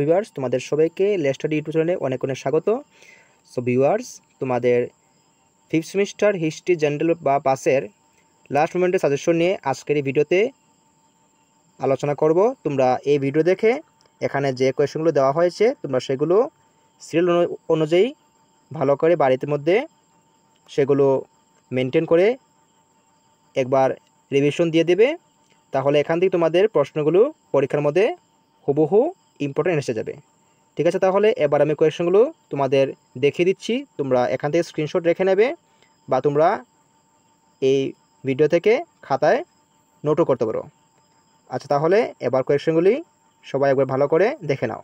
Viewers, তোমাদের সবাইকে let's study YouTube চ্যানেলে অনেক অনেক স্বাগত। সো ভিউয়ার্স, তোমাদের ফিফথ সেমিস্টার হিস্ট্রি জেনারেল বা পাসের লাস্ট মোমেন্টের সাজেশন নিয়ে আজকের এই ভিডিওতে আলোচনা করব। তোমরা এই ভিডিও দেখে এখানে যে কোয়েশ্চেনগুলো দেওয়া হয়েছে তোমরা সেগুলো সিরিয়াল অনুযায়ী ভালো করে বাড়িতে মধ্যে সেগুলো মেনটেন করে একবার রিভিশন দিয়ে দেবে। তাহলে এখান থেকে তোমাদের প্রশ্নগুলো পরীক্ষার মধ্যে হুবহু ইম্পর্টেন্ট এসে যাবে। ঠিক আছে, তাহলে এবার আমি কোয়েশ্চেনগুলো তোমাদের দেখিয়ে দিচ্ছি। তোমরা এখান থেকে স্ক্রিনশট রেখে নেবে বা তোমরা এই ভিডিও থেকে খাতায় নোটও করতে পারো। আচ্ছা, তাহলে এবার কোয়েশ্চেনগুলি সবাই একবার ভালো করে দেখে নাও।